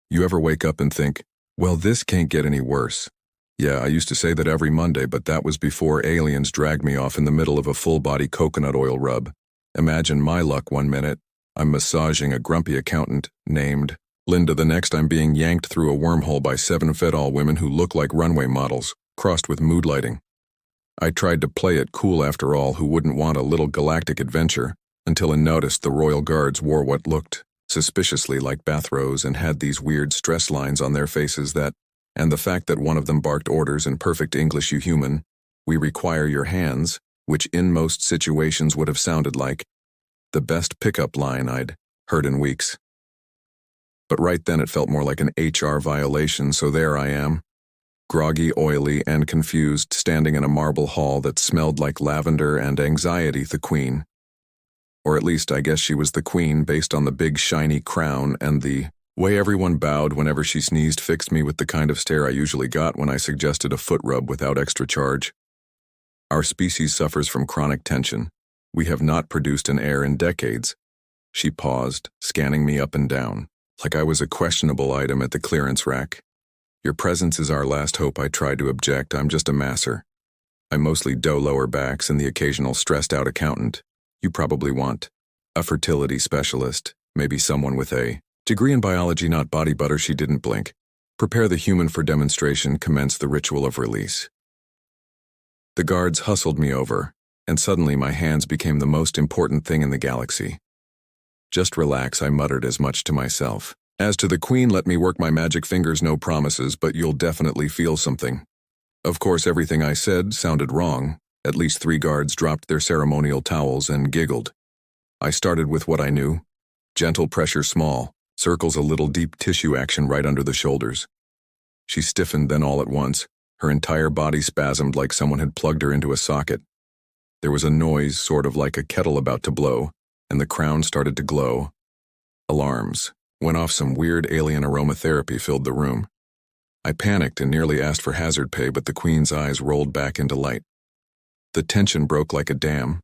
You ever wake up and think, well, this can't get any worse? Yeah, I used to say that every Monday, but that was before aliens dragged me off in the middle of a full-body coconut oil rub. Imagine my luck one minute. I'm massaging a grumpy accountant named Linda. The next, I'm being yanked through a wormhole by 7 Fed-all women who look like runway models, crossed with mood lighting. I tried to play it cool after all, who wouldn't want a little galactic adventure, until I noticed the royal guards wore what looked suspiciously like bathrobes and had these weird stress lines on their faces and the fact that one of them barked orders in perfect English, "You human, we require your hands," which in most situations would have sounded like the best pickup line I'd heard in weeks. But right then it felt more like an HR violation, so there I am, groggy, oily, and confused, standing in a marble hall that smelled like lavender and anxiety. The queen. Or at least I guess she was the queen based on the big shiny crown, and the way everyone bowed whenever she sneezed fixed me with the kind of stare I usually got when I suggested a foot rub without extra charge. Our species suffers from chronic tension. We have not produced an heir in decades. She paused, scanning me up and down, like I was a questionable item at the clearance rack. Your presence is our last hope. I tried to object. I'm just a masser. I mostly dough lower backs and the occasional stressed-out accountant. You probably want a fertility specialist, maybe someone with a degree in biology, not body butter. She didn't blink. Prepare the human for demonstration. Commence the ritual of release. The guards hustled me over, and suddenly my hands became the most important thing in the galaxy. Just relax, I muttered as much to myself. As to the queen, let me work my magic fingers, no promises, but you'll definitely feel something. Of course, everything I said sounded wrong. At least 3 guards dropped their ceremonial towels and giggled. I started with what I knew. Gentle pressure, small, circles, a little deep tissue action right under the shoulders. She stiffened, then all at once, her entire body spasmed like someone had plugged her into a socket. There was a noise, sort of like a kettle about to blow, and the crown started to glow. Alarms went off. Some weird alien aromatherapy filled the room. I panicked and nearly asked for hazard pay, but the queen's eyes rolled back into light. The tension broke like a dam.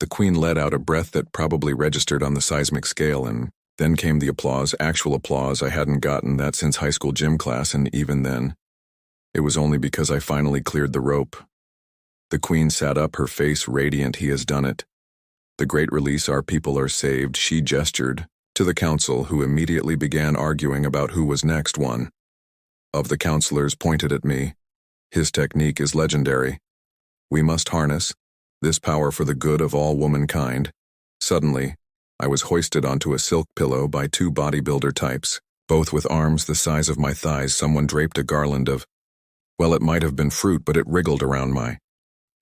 The queen let out a breath that probably registered on the seismic scale, and then came the applause, actual applause. I hadn't gotten that since high school gym class, and even then, it was only because I finally cleared the rope. The queen sat up, her face radiant. He has done it. The great release, our people are saved. She gestured to the council, who immediately began arguing about who was next. One of the counselors pointed at me. His technique is legendary. We must harness this power for the good of all womankind. Suddenly, I was hoisted onto a silk pillow by 2 bodybuilder types, both with arms the size of my thighs. Someone draped a garland of, well, it might have been fruit, but it wriggled around my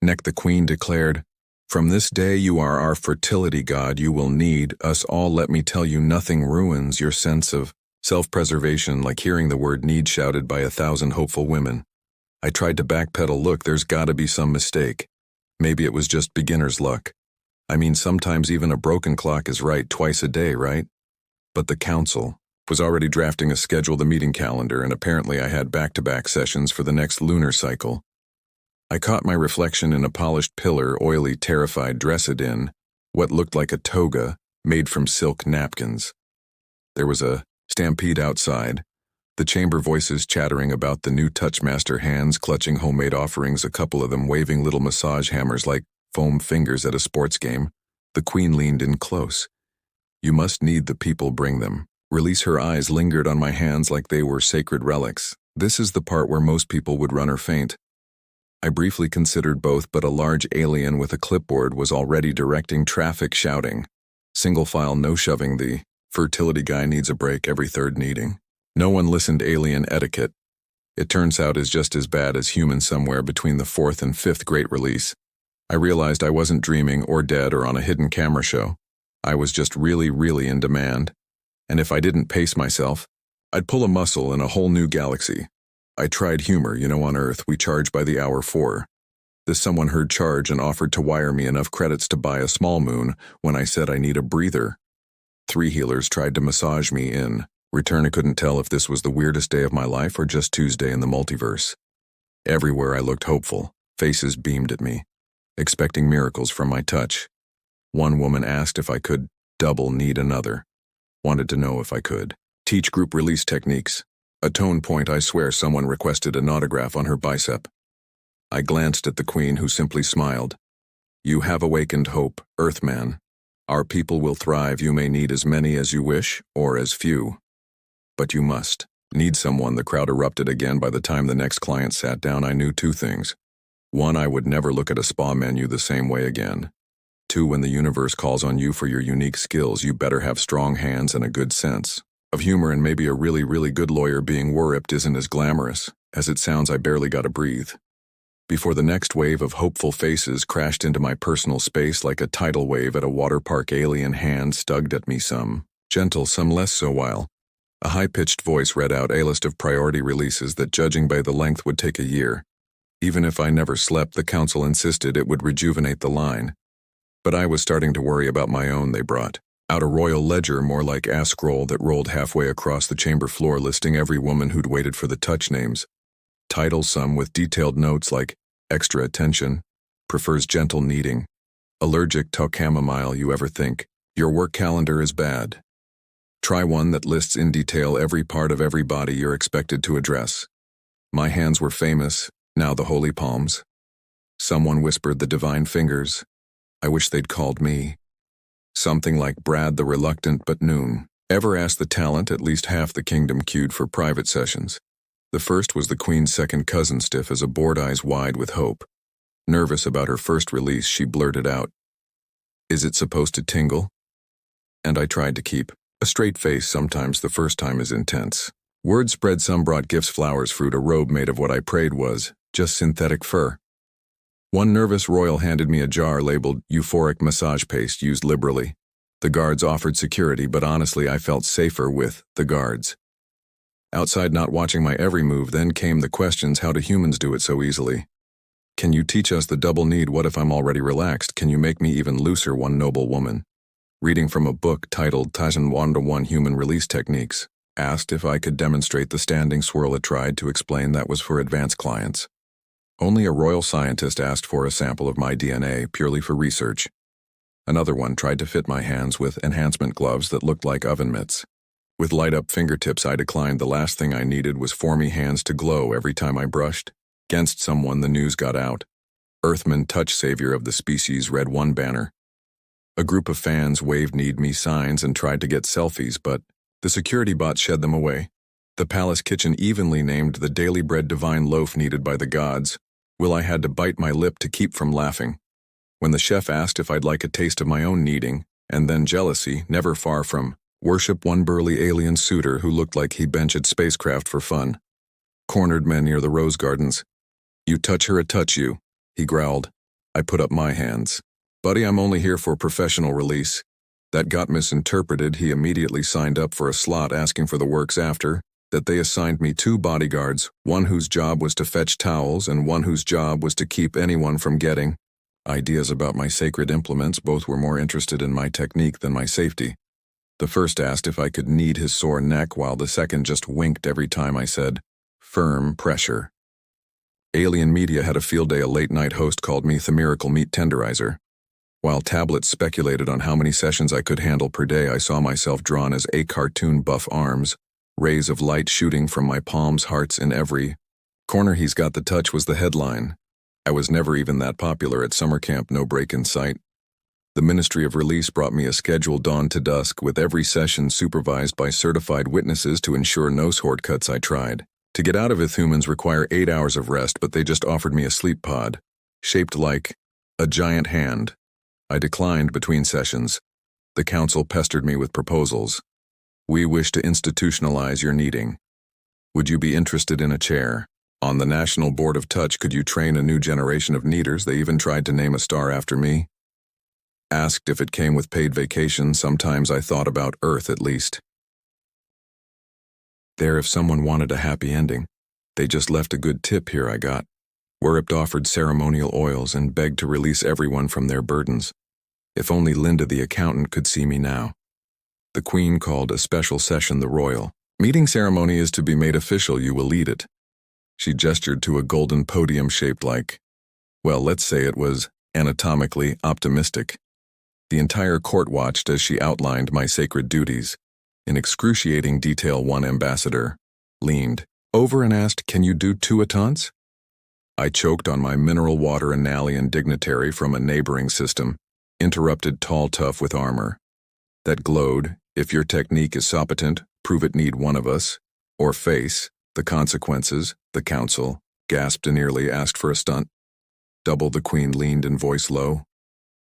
neck. The queen declared, "From this day you are our fertility god. You will need us all. Let me tell you, nothing ruins your sense of self-preservation like hearing the word need shouted by 1,000 hopeful women." I tried to backpedal. Look, there's gotta be some mistake. Maybe it was just beginner's luck. I mean, sometimes even a broken clock is right twice a day, right? But the council was already drafting a schedule, the meeting calendar, and apparently I had back-to-back sessions for the next lunar cycle. I caught my reflection in a polished pillar, oily, terrified, dressed in what looked like a toga made from silk napkins. There was a stampede outside. The chamber voices chattering about the new Touchmaster, hands clutching homemade offerings, a couple of them waving little massage hammers like foam fingers at a sports game. The queen leaned in close. "You must need the people, bring them." Release. Her eyes lingered on my hands like they were sacred relics. This is the part where most people would run or faint. I briefly considered both, but a large alien with a clipboard was already directing traffic, shouting, "Single file, no shoving. The fertility guy needs a break every 3rd meeting." No one listened. Alien etiquette, it turns out, is just as bad as human, somewhere between the 4th and 5th great release. I realized I wasn't dreaming or dead or on a hidden camera show. I was just really, really in demand. And if I didn't pace myself, I'd pull a muscle in a whole new galaxy. I tried humor. On Earth, we charge by the hour for. This someone heard charge and offered to wire me enough credits to buy a small moon when I said I need a breather. 3 healers tried to massage me in return. I couldn't tell if this was the weirdest day of my life or just Tuesday in the multiverse. Everywhere I looked hopeful, faces beamed at me, expecting miracles from my touch. One woman asked if I could double need another. Wanted to know if I could Teach group release techniques. A tone point, I swear someone requested an autograph on her bicep. I glanced at the queen, who simply smiled. You have awakened hope, Earthman. Our people will thrive. You may need as many as you wish, or as few. But you must. Need someone. The crowd erupted again. By the time the next client sat down, I knew two things. One, I would never look at a spa menu the same way again. Two, when the universe calls on you for your unique skills, you better have strong hands and a good sense of humor, and maybe a really, really good lawyer. Being worripped isn't as glamorous as it sounds. I barely got to breathe before the next wave of hopeful faces crashed into my personal space like a tidal wave at a water park. Alien hands tugged at me, some gentle, some less so, while a high-pitched voice read out a list of priority releases that, judging by the length, would take a year. Even if I never slept, the council insisted it would rejuvenate the line. But I was starting to worry about my own. They brought out a royal ledger, more like a scroll, that rolled halfway across the chamber floor, listing every woman who'd waited for the touch, names, titles, some with detailed notes like extra attention, prefers gentle kneading, allergic to chamomile. You ever think your work calendar is bad? Try one that lists in detail every part of every body you're expected to address. My hands were famous, now the holy palms. Someone whispered the divine fingers. I wish they'd called me something like Brad the Reluctant, but noon. Ever asked the talent? At least half the kingdom queued for private sessions. The first was the queen's second cousin, stiff as a board, eyes wide with hope. Nervous about her first release, she blurted out, "Is it supposed to tingle?" And I tried to keep a straight face. Sometimes the first time is intense. Word spread. Some brought gifts, flowers, fruit, a robe made of what I prayed was just synthetic fur. One nervous royal handed me a jar labeled euphoric massage paste, used liberally. The guards offered security, but honestly I felt safer with the guards outside, not watching my every move. Then came the questions. How do humans do it so easily? Can you teach us the double need? What if I'm already relaxed? Can you make me even looser? One noble woman, reading from a book titled Taisen 1-to-1 Human Release Techniques, asked if I could demonstrate the standing swirl. I tried to explain that was for advanced clients. Only a royal scientist asked for a sample of my DNA, purely for research. Another one tried to fit my hands with enhancement gloves that looked like oven mitts. With light-up fingertips, I declined. The last thing I needed was for me hands to glow every time I brushed against someone. The news got out. Earthman touch, savior of the species, read one banner. A group of fans waved need me signs and tried to get selfies, but the security bot shed them away. The palace kitchen evenly named the daily bread divine loaf needed by the gods. Will, I had to bite my lip to keep from laughing when the chef asked if I'd like a taste of my own kneading, and then jealousy, never far from worship. One burly alien suitor who looked like he benched spacecraft for fun cornered men near the rose gardens. You touch her, I touch you, he growled. I put up my hands. Buddy, I'm only here for professional release. That got misinterpreted. He immediately signed up for a slot, asking for the works after that. They assigned me 2 bodyguards, one whose job was to fetch towels and one whose job was to keep anyone from getting ideas about my sacred implements. Both were more interested in my technique than my safety. The first asked if I could knead his sore neck, while the second just winked every time I said, firm pressure. Alien media had a field day. A late-night host called me the miracle meat tenderizer. While tablets speculated on how many sessions I could handle per day, I saw myself drawn as a cartoon, buff arms, rays of light shooting from my palms, hearts in every corner. He's got the touch was the headline. I was never even that popular at summer camp. No break in sight. The Ministry of Release brought me a schedule dawn to dusk, with every session supervised by certified witnesses to ensure no shortcuts. I tried to get out of it. Humans require 8 hours of rest, but they just offered me a sleep pod, shaped like a giant hand. I declined between sessions. The council pestered me with proposals. We wish to institutionalize your kneading. Would you be interested in a chair on the National Board of Touch? Could you train a new generation of kneaders? They even tried to name a star after me. Asked if it came with paid vacation. Sometimes I thought about Earth, at least. There, if someone wanted a happy ending, they just left a good tip. Here I got. Werript offered ceremonial oils and begged to release everyone from their burdens. If only Linda the accountant could see me now. The Queen called a special session. The royal meeting ceremony is to be made official. You will lead it. She gestured to a golden podium shaped like, well, let's say it was anatomically optimistic. The entire court watched as she outlined my sacred duties. In excruciating detail, one ambassador leaned over and asked, "Can you do two attentes?" I choked on my mineral water. An alien dignitary from a neighboring system interrupted, tall, tough, with armor that glowed. "If your technique is competent, prove it. Need one of us, or face the consequences." The council gasped and nearly asked for a stunt. Double. The queen leaned in voice low.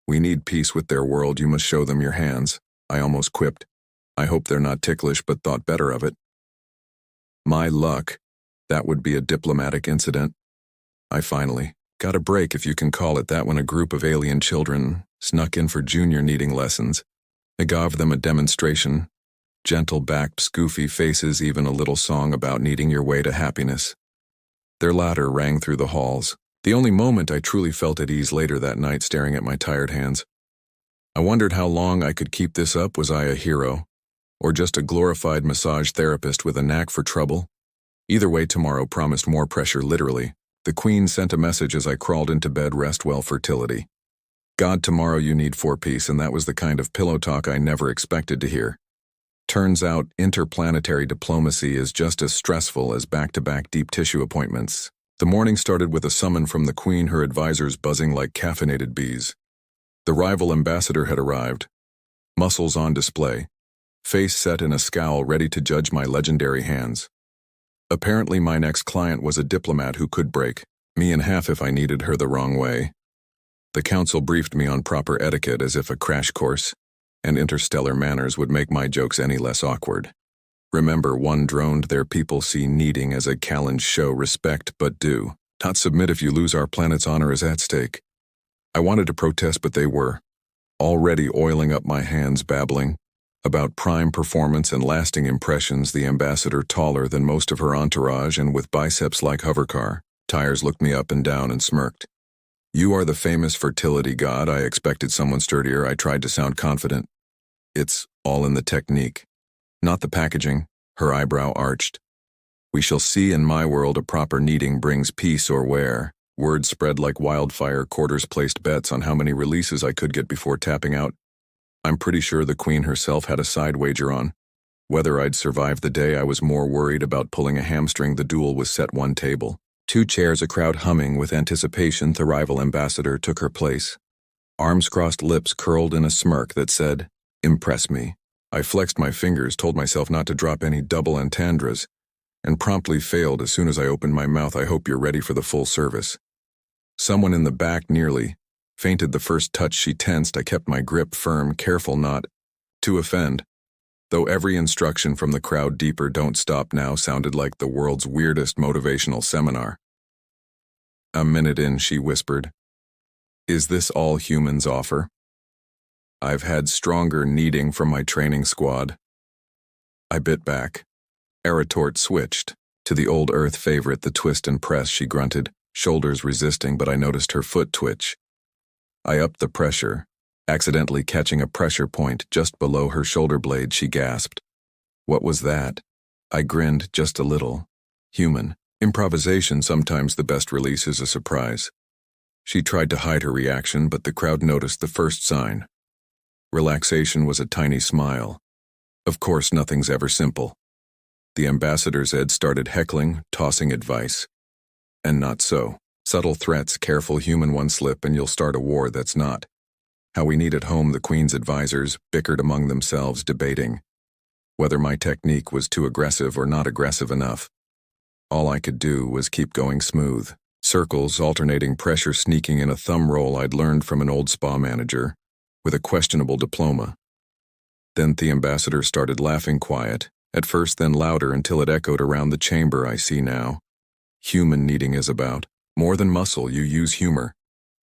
"We need peace with their world. You must show them your hands." I almost quipped. I hope they're not ticklish, but thought better of it. My luck, that would be a diplomatic incident. I finally got a break, if you can call it that, when a group of alien children snuck in for junior kneading lessons. I gave them a demonstration. Gentle-backed, goofy faces, even a little song about kneading your way to happiness. Their laughter rang through the halls. The only moment I truly felt at ease later that night, staring at my tired hands. I wondered how long I could keep this up. Was I a hero, or just a glorified massage therapist with a knack for trouble? Either way, tomorrow promised more pressure, literally. The queen sent a message as I crawled into bed. "Rest well, Fertility. God, tomorrow you need for peace." And that was the kind of pillow talk I never expected to hear. Turns out interplanetary diplomacy is just as stressful as back-to-back deep tissue appointments. The morning started with a summon from the queen, her advisors buzzing like caffeinated bees. The rival ambassador had arrived, muscles on display, face set in a scowl, ready to judge my legendary hands. Apparently my next client was a diplomat who could break me in half if I needed her the wrong way. The council briefed me on proper etiquette, as if a crash course and interstellar manners would make my jokes any less awkward. Remember, one droned, "Their people see kneading as a challenge. Show respect, but do not submit. If you lose, our planet's honor is at stake." I wanted to protest, but they were already oiling up my hands, babbling about prime performance and lasting impressions. The ambassador, taller than most of her entourage and with biceps like hovercar tires, looked me up and down and smirked. "You are the famous fertility god." I expected someone sturdier. I tried to sound confident. "It's all in the technique, not the packaging." Her eyebrow arched. "We shall see. In my world, a proper kneading brings peace, or where." Word spread like wildfire. Quarters placed bets on how many releases I could get before tapping out. I'm pretty sure the queen herself had a side wager on whether I'd survive the day. I was more worried about pulling a hamstring. The duel was set. One table, two chairs, a crowd humming with anticipation. The rival ambassador took her place. Arms crossed, lips curled in a smirk that said, "Impress me." I flexed my fingers, told myself not to drop any double entendres, and promptly failed as soon as I opened my mouth. "I hope you're ready for the full service." Someone in the back nearly fainted the first touch. She tensed. I kept my grip firm, careful not to offend, though every instruction from the crowd, "Deeper, don't stop now," sounded like the world's weirdest motivational seminar. A minute in, she whispered, "Is this all humans offer? I've had stronger kneading from my training squad." I bit back. A retort switched to the old Earth favorite, the twist and press. She grunted, shoulders resisting, but I noticed her foot twitch. I upped the pressure, accidentally catching a pressure point just below her shoulder blade. She gasped. "What was that?" I grinned, just a little. Human. Improvisation, sometimes the best release is a surprise. She tried to hide her reaction, but the crowd noticed the first sign. Relaxation was a tiny smile. Of course, nothing's ever simple. The ambassador's Ed started heckling, tossing advice. And not so. Subtle threats, "Careful, human, one slip and you'll start a war." That's not how we need at home. The queen's advisors bickered among themselves, debating whether my technique was too aggressive or not aggressive enough. All I could do was keep going smooth. Circles, alternating pressure, sneaking in a thumb roll I'd learned from an old spa manager with a questionable diploma. Then the ambassador started laughing, quiet at first, then louder until it echoed around the chamber. "I see now. Human kneading is about more than muscle. You use humor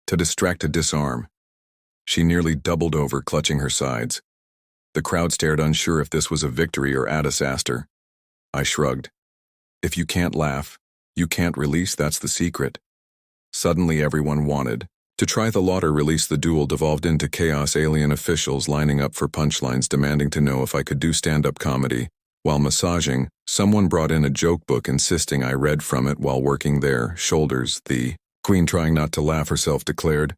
to distract, to disarm." She nearly doubled over, clutching her sides. The crowd stared, unsure if this was a victory or a disaster. I shrugged. "If you can't laugh, you can't release. That's the secret." Suddenly everyone wanted to try the laughter release. The duel devolved into chaos, alien officials lining up for punchlines, demanding to know if I could do stand-up comedy. While massaging, someone brought in a joke book, insisting I read from it while working their shoulders. The queen, trying not to laugh herself, declared,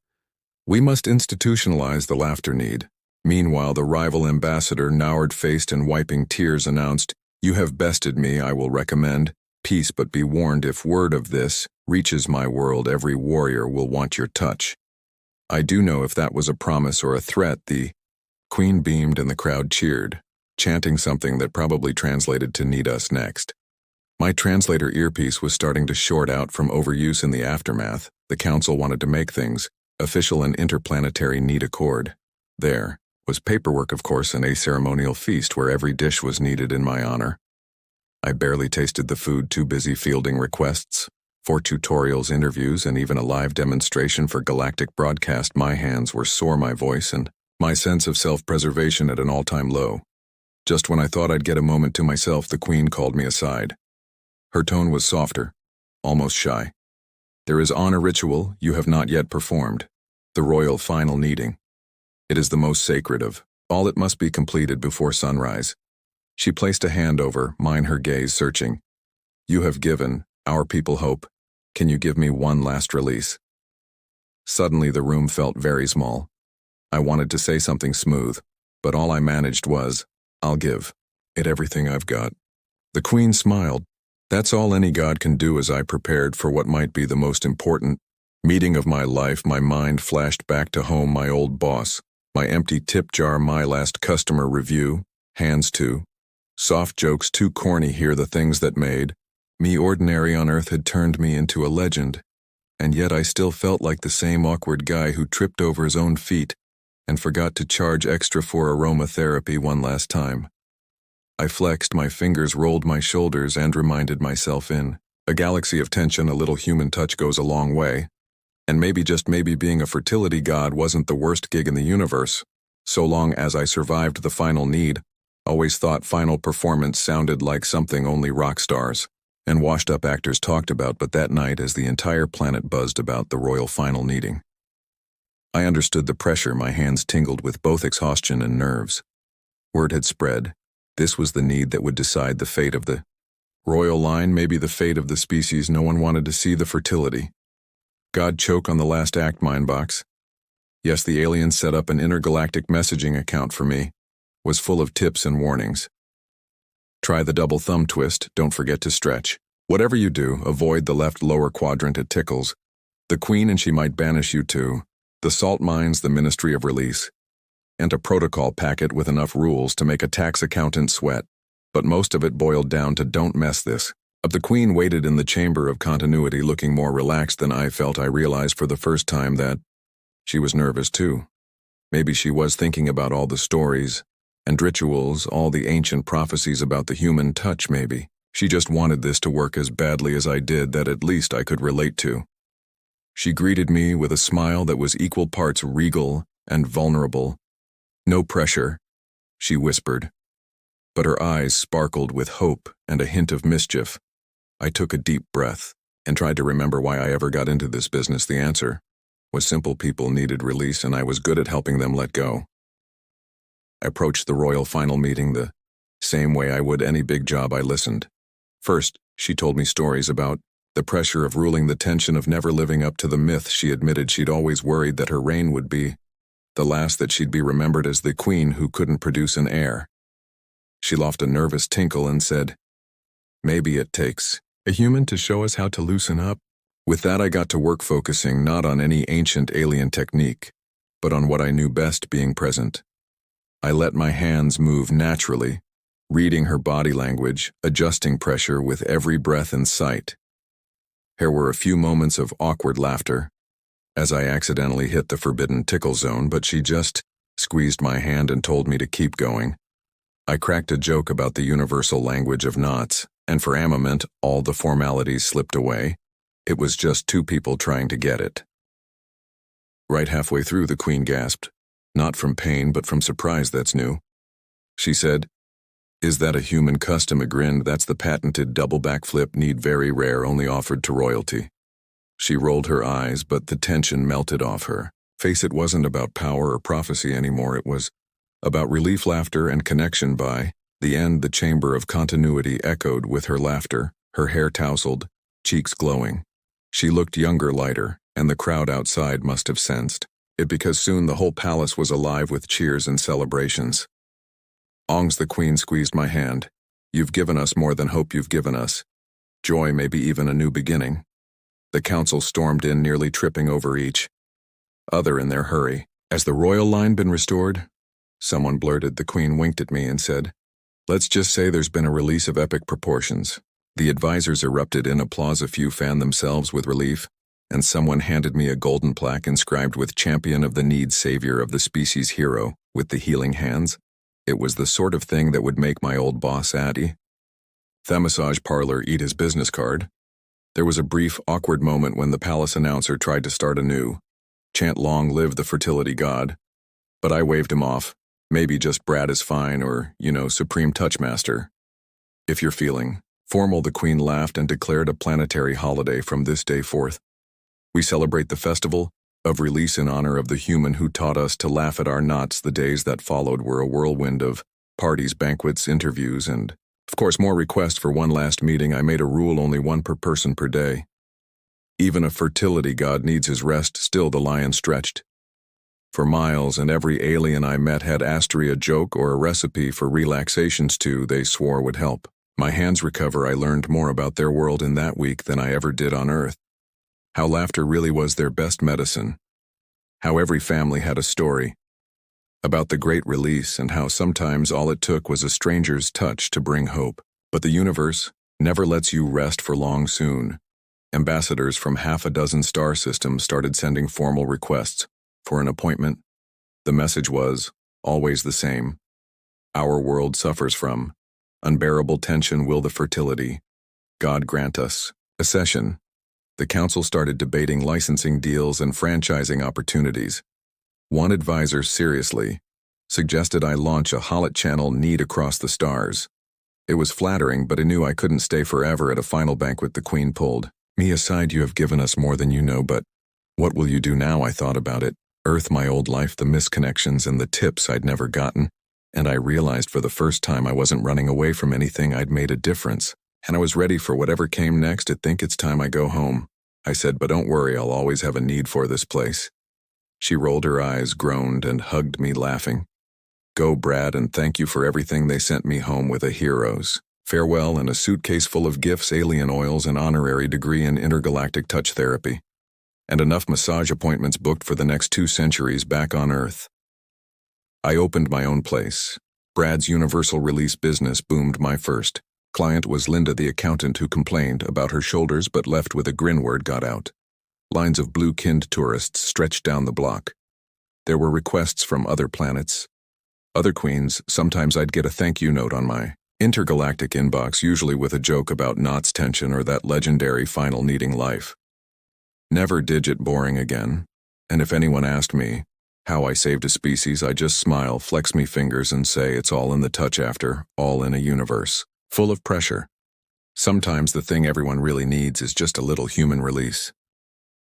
"We must institutionalize the laughter need." Meanwhile, the rival ambassador, knoward-faced and wiping tears, announced, "You have bested me, I will recommend. Peace, but be warned, if word of this reaches my world, every warrior will want your touch." I do know if that was a promise or a threat. The queen beamed and the crowd cheered, chanting something that probably translated to "need us next." My translator earpiece was starting to short out from overuse in the aftermath. The council wanted to make things official and interplanetary need accord. There was paperwork, of course, and a ceremonial feast where every dish was needed in my honor. I barely tasted the food, too busy fielding requests for tutorials, interviews, and even a live demonstration for galactic broadcast. My hands were sore, my voice and my sense of self-preservation at an all-time low. Just when I thought I'd get a moment to myself, the queen called me aside. Her tone was softer, almost shy. "There is honor ritual you have not yet performed, the royal final kneading. It is the most sacred of all. It must be completed before sunrise." She placed a hand over mine, her gaze searching. "You have given our people hope. Can you give me one last release?" Suddenly the room felt very small. I wanted to say something smooth, but all I managed was, "I'll give it everything I've got." The queen smiled. "That's all any god can do." As I prepared for what might be the most important meeting of my life, my mind flashed back to home, my old boss, my empty tip jar, my last customer review, hands too soft, jokes too corny. Here, the things that made me ordinary on Earth had turned me into a legend, and yet I still felt like the same awkward guy who tripped over his own feet and forgot to charge extra for aromatherapy one last time. I flexed my fingers, rolled my shoulders, and reminded myself, in a galaxy of tension, a little human touch goes a long way. And maybe, just maybe, being a fertility god wasn't the worst gig in the universe, so long as I survived the final need. Always thought final performance sounded like something only rock stars and washed-up actors talked about, but that night, as the entire planet buzzed about the royal final kneading, I understood the pressure. My hands tingled with both exhaustion and nerves. Word had spread. This was the need that would decide the fate of the royal line, maybe the fate of the species. No one wanted to see the fertility god choke on the last act. Mindbox. Yes, the aliens set up an intergalactic messaging account for me. Was full of tips and warnings. Try the double thumb twist, don't forget to stretch. Whatever you do, avoid the left lower quadrant, it tickles the queen and she might banish you to the salt mines, the Ministry of Release, and a protocol packet with enough rules to make a tax accountant sweat. But most of it boiled down to "don't mess this up." The queen waited in the chamber of continuity, looking more relaxed than I felt. I realized for the first time that she was nervous too. Maybe she was thinking about all the stories and rituals, all the ancient prophecies about the human touch. Maybe she just wanted this to work as badly as I did, that at least I could relate to. She greeted me with a smile that was equal parts regal and vulnerable. "No pressure," she whispered, but her eyes sparkled with hope and a hint of mischief. I took a deep breath and tried to remember why I ever got into this business. The answer was simple: people needed release, and I was good at helping them let go. I approached the royal final meeting the same way I would any big job. I listened. First, she told me stories about the pressure of ruling, the tension of never living up to the myth. She admitted she'd always worried that her reign would be the last, that she'd be remembered as the queen who couldn't produce an heir. She laughed a nervous tinkle and said, "Maybe it takes a human to show us how to loosen up." With that, I got to work, focusing not on any ancient alien technique, but on what I knew best: being present. I let my hands move naturally, reading her body language, adjusting pressure with every breath in sight. There were a few moments of awkward laughter as I accidentally hit the forbidden tickle zone, but she just squeezed my hand and told me to keep going. I cracked a joke about the universal language of knots, and for a moment all the formalities slipped away. It was just two people trying to get it. Right halfway through, the queen gasped, not from pain but from surprise. "That's new," she said. "Is that a human custom?" I grinned. "That's the patented double backflip, need very rare, only offered to royalty." She rolled her eyes, but the tension melted off her face. It wasn't about power or prophecy anymore. It was about relief, laughter, and connection. By the end, the chamber of continuity echoed with her laughter, her hair tousled, cheeks glowing. She looked younger, lighter, and the crowd outside must have sensed It because soon the whole palace was alive with cheers and celebrations. Ongs the Queen squeezed my hand. You've given us more than hope you've given us. Joy, maybe even a new beginning. The council stormed in, nearly tripping over each other in their hurry. Has the royal line been restored? Someone blurted. The Queen winked at me and said, let's just say there's been a release of epic proportions. The advisors erupted in applause. A few fanned themselves with relief, and someone handed me a golden plaque inscribed with Champion of the Need, Savior of the Species Hero, with the healing hands. It was the sort of thing that would make my old boss Addy, the massage parlor, eat his business card. There was a brief, awkward moment when the palace announcer tried to start anew. Chant long live the fertility god. But I waved him off. Maybe just Brad is fine, or, Supreme Touchmaster. If you're feeling formal, the Queen laughed and declared a planetary holiday from this day forth. We celebrate the festival of release in honor of the human who taught us to laugh at our knots. The days that followed were a whirlwind of parties, banquets, interviews, and, of course, more requests for one last meeting. I made a rule: only one per person per day. Even a fertility god needs his rest. Still, the lion stretched for miles, and every alien I met had Astria a joke or a recipe for relaxations too they swore would help my hands recover. I learned more about their world in that week than I ever did on Earth. How laughter really was their best medicine. How every family had a story about the great release, and how sometimes all it took was a stranger's touch to bring hope. But the universe never lets you rest for long. Soon, ambassadors from half a dozen star systems started sending formal requests for an appointment. The message was always the same. Our world suffers from unbearable tension. Will the fertility god grant us a session? The council started debating licensing deals and franchising opportunities. One advisor seriously suggested I launch a Hollet channel need across the stars. It was flattering, but I knew I couldn't stay forever. At a final banquet, the Queen pulled me aside. You have given us more than you know, but what will you do now? I thought about it. Earth, my old life, the misconnections and the tips I'd never gotten. And I realized for the first time I wasn't running away from anything. I'd made a difference, and I was ready for whatever came next. I think it's time I go home, I said, but don't worry, I'll always have a need for this place. She rolled her eyes, groaned, and hugged me, laughing. Go, Brad, and thank you for everything. They sent me home with a hero's farewell and a suitcase full of gifts, alien oils, an honorary degree in intergalactic touch therapy, and enough massage appointments booked for the next 2 centuries back on Earth. I opened my own place. Brad's universal release business boomed. My first client was Linda, the accountant who complained about her shoulders but left with a grin. Word got out. Lines of blue-kinned tourists stretched down the block. There were requests from other planets, other queens. Sometimes I'd get a thank you note on my intergalactic inbox, usually with a joke about knots tension or that legendary final needing life. Never digit boring again. And if anyone asked me how I saved a species, I just smile, flex me fingers, and say it's all in the touch. After all, in a universe full of pressure, sometimes the thing everyone really needs is just a little human release.